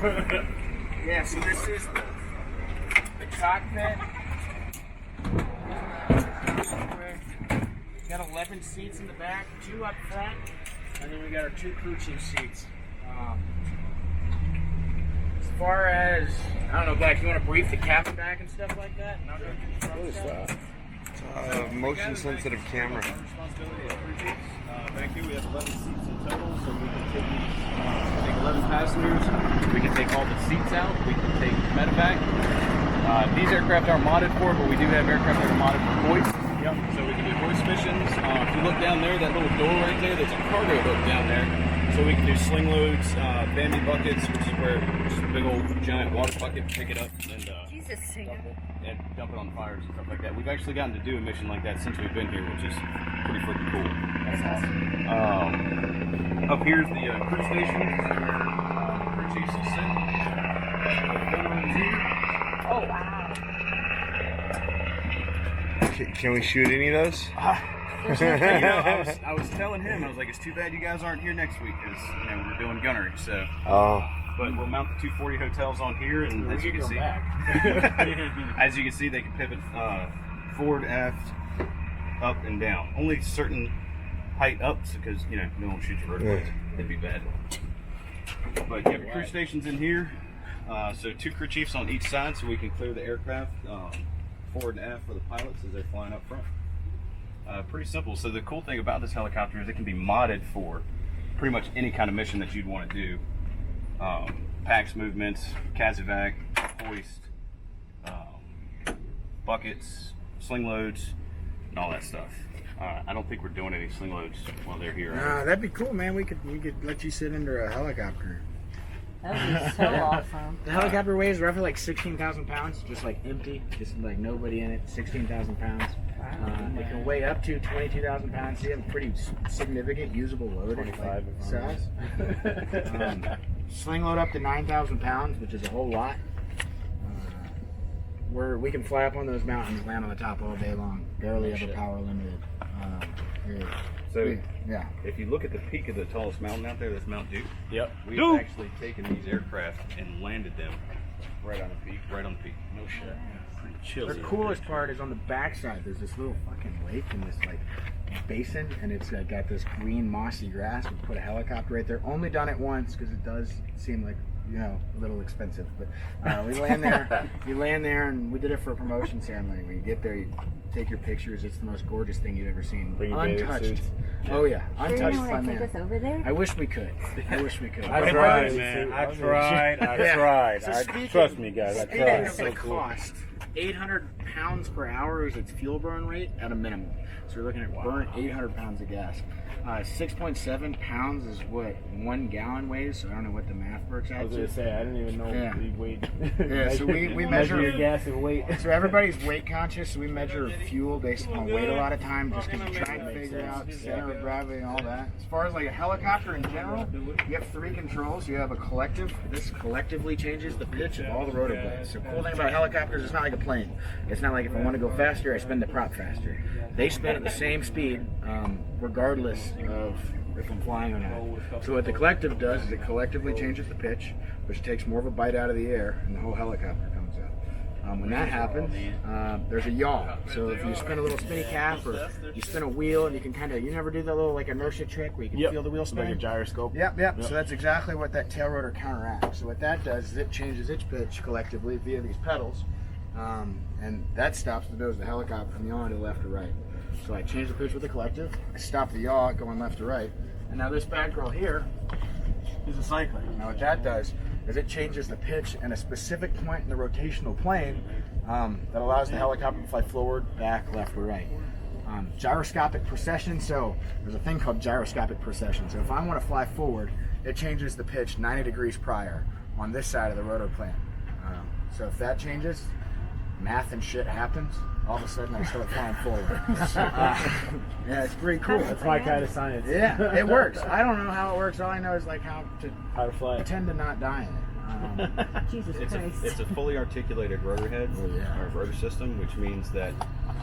Yeah, so this is the cockpit. Got 11 seats in the back, 2 up front, and then we got our 2 crew chief seats. As far as, I don't know, Black, you want to brief the cabin back and stuff like that? What is that? Motion sensitive camera. Back here we have 11 seats in total, so we can take 11 passengers. We can take all the seats out. We can take medevac. These aircraft are modded for, but we do have aircraft that are modded for hoist. Yep. So we can do hoist missions. If you look down there, that little door right there, there's a cargo hook down there. So we can do sling loads, Bambi buckets, which is where just a big old giant water bucket, pick it up and dump it on fires and stuff like that. We've actually gotten to do a mission like that since we've been here, which is pretty freaking cool. That's awesome. Up here's the crew station, where crew chiefs will sit. Oh, wow. Can we shoot any of those? I was telling him, I was like, it's too bad you guys aren't here next week, because we're doing gunnery. So, but we'll mount the 240 hotels on here, and as you can see, they can pivot forward, aft, up, and down. Only certain height ups, because no one shoots your vertical. That'd be bad. But yeah, the crew station's in here. So 2 crew chiefs on each side, so we can clear the aircraft forward and aft for the pilots as they're flying up front. Pretty simple. So the cool thing about this helicopter is it can be modded for pretty much any kind of mission that you'd want to do. PAX movements, CASEVAC, hoist, buckets, sling loads, and all that stuff. I don't think we're doing any sling loads while they're here. That'd be cool, man. We could let you sit under a helicopter. That would be so awesome. The helicopter weighs roughly like 16,000 pounds, just like empty, just like nobody in it. 16,000 pounds. It can weigh up to 22,000 pounds. So you have a pretty significant usable load. 25 size. Sling load up to 9,000 pounds, which is a whole lot. Where we can fly up on those mountains, land on the top all day long. Barely ever power limited. So if you look at the peak of the tallest mountain out there, that's Mount Duke. Yep. We've actually taken these aircraft and landed them right on the peak. Right on the peak. No shit. Pretty chill. The coolest part is on the backside. There's this little fucking lake and this like basin, and it's got this green mossy grass. We put a helicopter right there. Only done it once because it does seem like a little expensive. But we land there. You land there, and we did it for a promotion ceremony. When you get there, you take your pictures. It's the most gorgeous thing you've ever seen. Untouched. Oh yeah, untouched by man. Take us over there? I wish we could. I tried, man. I tried. Trust me, guys. I tried. It's going to cost 800 pounds per hour is its fuel burn rate at a minimum. So we're looking at burn 800 pounds of gas. 6.7 pounds is what 1 gallon weighs. So I don't know what the math works out to. I was going to say, I didn't even know the weight. Yeah, so we measure your gas and weight. So everybody's weight conscious. So we measure fuel based on weight a lot of time, just because we're trying to figure out center of gravity and all that. As far as like a helicopter in general, you have 3 controls. You have a collective. This collectively changes the pitch of all the rotor blades. So cool thing about helicopters, it's not like a plane. It's not like if I want to go faster, I spin the prop faster. They spin at the same speed, regardless of if I'm flying or not. So what the collective does is it collectively changes the pitch, which takes more of a bite out of the air, and the whole helicopter comes out. When that happens, there's a yaw. So if you spin a little spinny cap, or you spin a wheel, and you can you never do that little like inertia trick where you can feel the wheel spin? Like a gyroscope? Yep. So that's exactly what that tail rotor counteracts. So what that does is it changes its pitch collectively via these pedals, and that stops the nose of the helicopter from yawing to the left or right. So I change the pitch with the collective, I stop the yaw going left to right, and now this bad girl here is a cycler. Now what that does is it changes the pitch in a specific point in the rotational plane that allows the helicopter to fly forward, back, left, or right. Gyroscopic procession, so there's a thing called gyroscopic procession. So if I want to fly forward, it changes the pitch 90 degrees prior on this side of the rotor plane. So if that changes, math and shit happens, all of a sudden I start flying forward. Yeah, it's pretty cool. That's my kind of science. Yeah, it works. I don't know how it works. All I know is like how to fly. Pretend to not die in it. Jesus Christ. It's a fully articulated rotor head, or rotor system, which means that,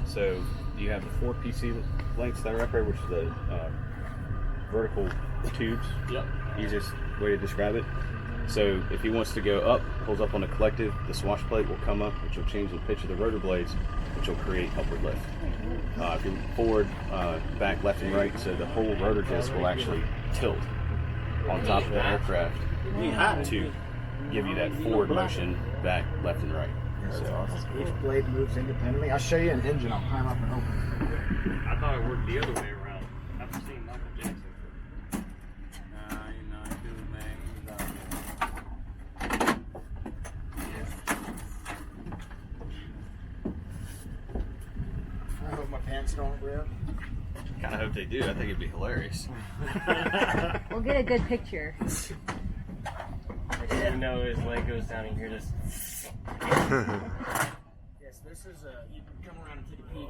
so you have the 4 PC lengths that are up there, which is the vertical tubes. Yep. Easiest way to describe it. So if he wants to go up, pulls up on the collective, the swash plate will come up, which will change the pitch of the rotor blades, which will create upward lift. If you forward, back, left, and right, so the whole rotor disc will actually tilt on top of the aircraft to give you that forward motion, back, left, and right. That's awesome. Each blade moves independently. I'll show you an engine. I'll climb up and open. I thought it worked the other way around. I've seen Michael Jackson. I hope my pants don't rip. Kind of hope they do. I think it'd be hilarious. We'll get a good picture. Next thing you know, his leg goes down and you're just... Yes, this is you can come around and take a peek.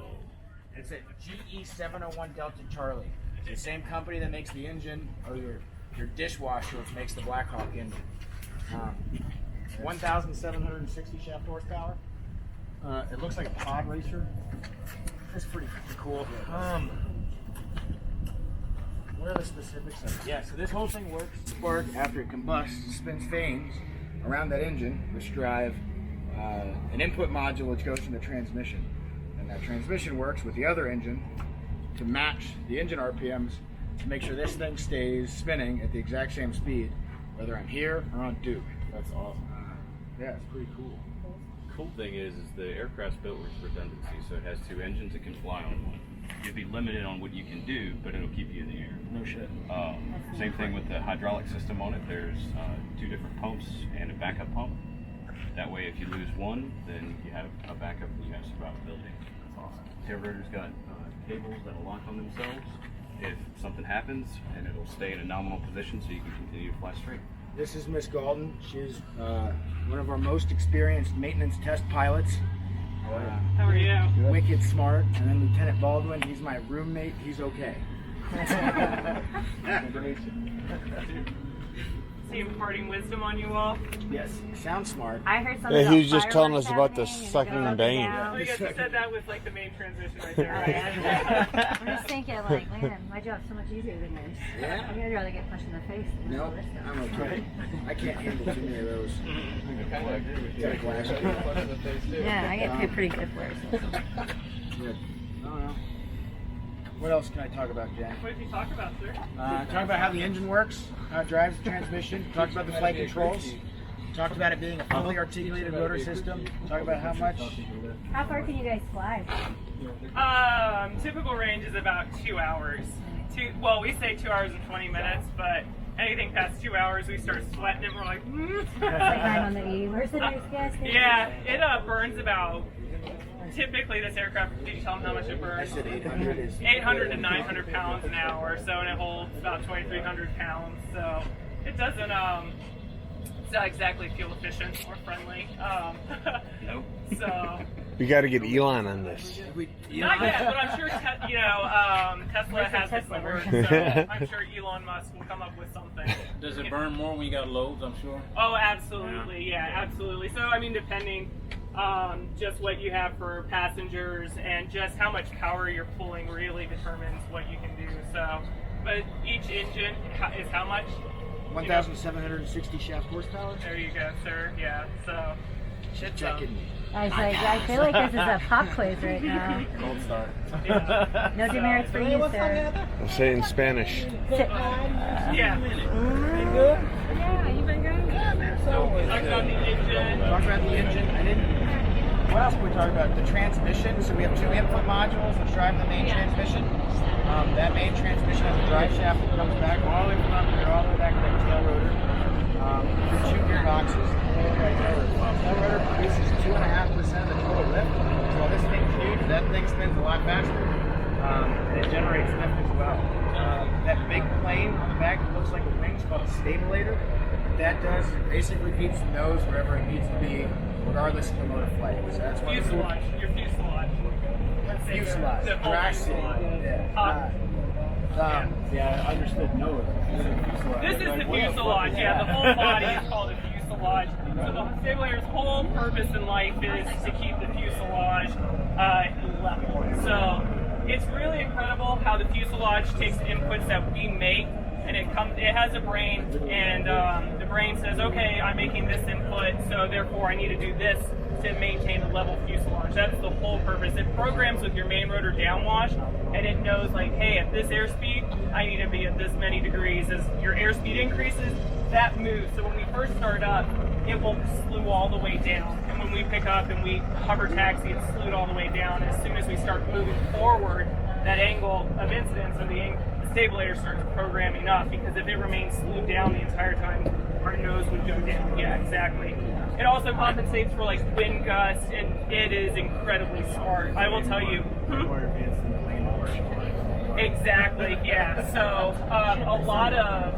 It's a GE 701 Delta Charlie. It's the same company that makes the engine, or your dishwasher, which makes the Blackhawk engine. 1,760 shaft horsepower. It looks like a pod racer. That's pretty cool. What are the specifics of it? Yeah, so this whole thing works. Spark, after it combusts, spins vanes around that engine, which drive an input module which goes from the transmission. And that transmission works with the other engine to match the engine RPMs to make sure this thing stays spinning at the exact same speed, whether I'm here or on Duke. That's awesome. Yeah, it's pretty cool. Cool thing is the aircraft's built with redundancy, so it has two engines. It can fly on one. You'll be limited on what you can do, but it'll keep you in the air. No shit. Same thing with the hydraulic system on it. There's two different pumps and a backup pump. That way, if you lose one, then you have a backup and you have survivability. That's awesome. Tail rotor's got cables that'll lock on themselves if something happens, and it'll stay in a nominal position so you can continue to fly straight. This is Miss Galden. She's one of our most experienced maintenance test pilots. How are you? Wicked smart. And then Lieutenant Baldwin, he's my roommate. He's okay. Is he imparting wisdom on you all? Yes, sounds smart. I heard something Yeah, about he was just telling us fireworks about the happening and sucking going and up banging. down. Oh, you guys said that with like the main transmission right there, right? I'm just thinking, like, man, my job's so much easier than yours. Yeah? I'd rather get punched in the face than No, all this stuff. I'm okay. I can't handle too many of those. Got a glass. Yeah, I get paid pretty good for it. So. Good. I don't know. What else can I talk about, Jen? What did you talk about, sir? Talk about how the engine works, how it drives the transmission. Talk about the flight controls. Talked about it being a fully articulated rotor system. Talk about how much. How far can you guys fly? Typical range is about 2 hours. Well, we say 2 hours and 20 minutes, but anything past 2 hours, we start sweating and we're like, It's like 9 on the E. Where's the nearest gas station? Yeah, it burns about. Typically, this aircraft, did you tell them how much it I burns? said 800 is. 800 to 900 pounds an hour, so, and it holds about 2,300 pounds, so it doesn't, it's not exactly fuel efficient or friendly. Nope. So. We got to get Elon on this. Not yet, but I'm sure, Tesla has this in the works, so I'm sure Elon Musk will come up with something. Does it burn more when you got loads, I'm sure? Oh, absolutely, yeah, absolutely. So, I mean, depending just what you have for passengers and just how much power you're pulling really determines what you can do. So, but each engine is how much? 1,760 shaft horsepower. There you go, sir. Yeah, so. Shit checking me. I was like, I feel like this is a pop quiz right now. Gold star. Yeah. No demerits for you, sir. I'll say it in Spanish. Yeah. Yeah, you've been great. Talk about the engine. Talk about the engine. I didn't. What else can we talk about? The transmission. So we have two input modules which drive the main transmission. That main transmission has a drive shaft that comes back all the way from up here, all the way back to that tail rotor. Through two gearboxes. That rotor produces 2.5% of the total lift. So while this thing's huge, that thing spins a lot faster. And it generates lift as well. That big plane on the back that looks like a wing is called a stabulator. What that does is it basically keeps the nose wherever it needs to be, regardless of the mode of flight. So that's one of the Fuselage. Your fuselage. fuselage. The whole Drag fuselage. Yeah, I understood no. This is the fuselage, yeah. The whole body is called a fuselage. So the stabulator's whole purpose in life is to keep the fuselage level. So it's really incredible how the fuselage takes inputs that we make and it has a brain, and the brain says, okay, I'm making this input, so therefore I need to do this to maintain a level fuselage. That's the whole purpose. It programs with your main rotor downwash, and it knows like, hey, at this airspeed, I need to be at this many degrees. As your airspeed increases, that moves. So when we first start up, it will slew all the way down. And when we pick up and we hover taxi, it's slewed all the way down. As soon as we start moving forward, that angle of incidence of the stabulator starts programming up, because if it remains slewed down the entire time, our nose would go down. Yeah, exactly. It also compensates for like wind gusts, and it is incredibly smart. I will tell you. Exactly, yeah. So a lot of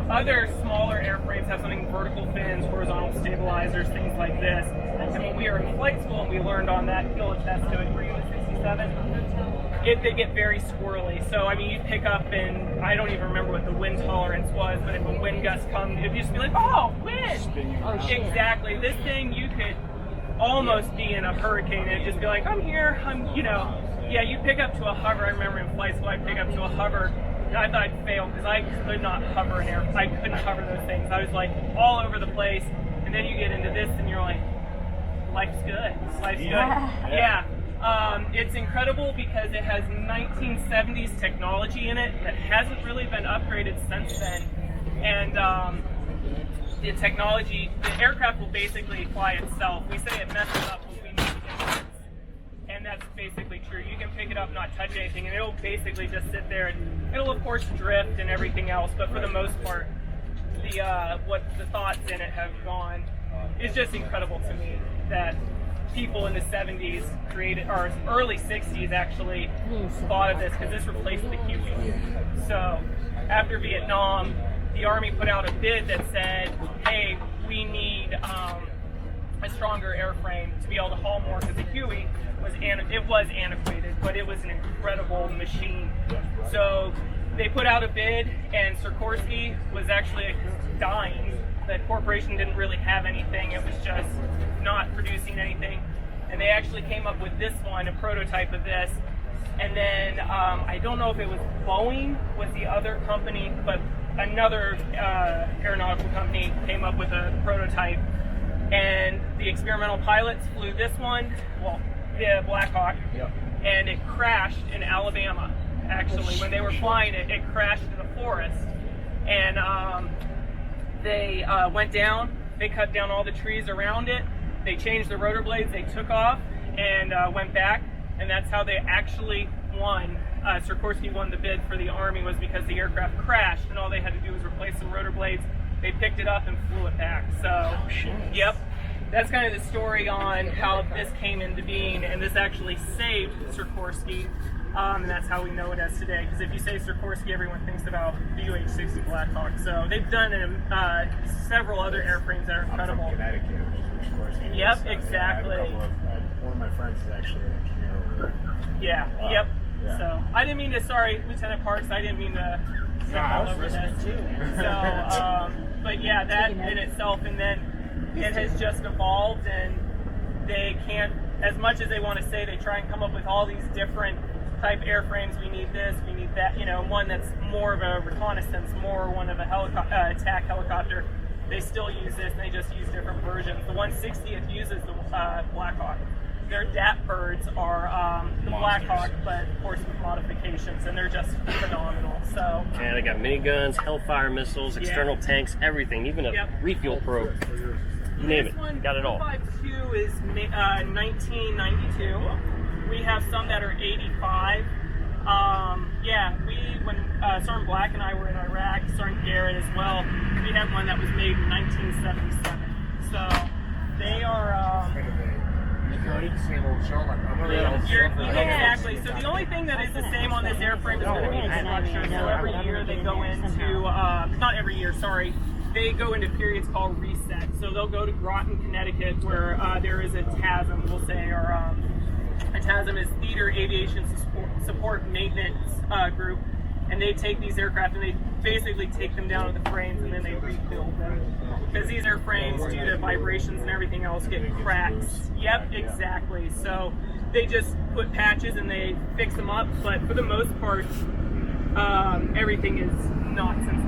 other smaller airframes have something vertical fins, horizontal stabilizers, things like this. And when we were in flight school and we learned on that, you'll attest to it, were you in 67? They get very squirrely. So, I mean, you pick up and I don't even remember what the wind tolerance was, but if a wind gust comes, it'd just be like, oh, wind! Oh, exactly. This thing, you could almost be in a hurricane and it'd just be like, I'm here, yeah, you pick up to a hover. I remember in flight school, I'd pick up to a hover, and I thought I'd fail because I could not hover an air. I couldn't hover those things. I was like all over the place, and then you get into this, and you're like, life's good. Life's good. Yeah. It's incredible because it has 1970s technology in it that hasn't really been upgraded since then, and the technology, the aircraft will basically fly itself. We say it messes up when we make it. And that's basically true. You can pick it up, not touch anything, and it'll basically just sit there. And it'll, of course, drift and everything else, but for the most part, what the thoughts in it have gone is just incredible to me that people in the 70s created, or early 60s actually, thought of this, because this replaced the Huey. So after Vietnam, the Army put out a bid that said, hey, we need a stronger airframe to be able to haul more, because the Huey was antiquated, but it was an incredible machine. So they put out a bid, and Sikorsky was actually dying. The corporation didn't really have anything. It was just not producing anything. And they actually came up with this one, a prototype of this. And then I don't know if it was Boeing was the other company, but another aeronautical company came up with a prototype. And the experimental pilots flew this one, well, the Blackhawk, and it crashed in Alabama. Actually, when they were flying it, it crashed in the forest. And they went down, they cut down all the trees around it, they changed the rotor blades, they took off and went back, and that's how they actually won. Sikorsky won the bid for the Army, was because the aircraft crashed and all they had to do was replace some rotor blades. They picked it up and flew it back. So, yep, that's kind of the story on how this came into being, and this actually saved Sikorsky. And that's how we know it as today. Because if you say Sikorsky, everyone thinks about the UH-60 Blackhawk. So they've done several other airframes that are incredible. I'm from Connecticut, which is Sikorsky. Yep, So exactly. one of my friends is actually an engineer over there. Yeah, yep. Yeah. So I didn't mean to, sorry, Lieutenant Parks, I didn't mean to step all over this. So, but yeah, that in itself, and then it has just evolved, and they can't, as much as they want to say, they try and come up with all these different type airframes. We need this, we need that, one that's more of a reconnaissance, more one of a attack helicopter. They still use this, and they just use different versions. The 160th uses the Blackhawk. Their DAP birds are the Blackhawk, but of course with modifications, and they're just phenomenal. So yeah, they got miniguns, Hellfire missiles, external tanks, everything, even a refuel probe. You name it, got it all. 252 is 1992. We have some that are 85. When Sergeant Black and I were in Iraq, Sergeant Garrett as well, we had one that was made in 1977. So they are. Exactly. So the only thing that is the same on this airframe is going to be the structure. So every year they go into, not every year, sorry. They go into periods called reset. So they'll go to Groton, Connecticut, where there is a TASM, we'll say, or a TASM is Theater Aviation Support Maintenance Group, and they take these aircraft and they basically take them down to the frames and then they rebuild them. Because these airframes, due to vibrations and everything else, get cracks. Yep, exactly. So they just put patches and they fix them up, but for the most part, everything is not since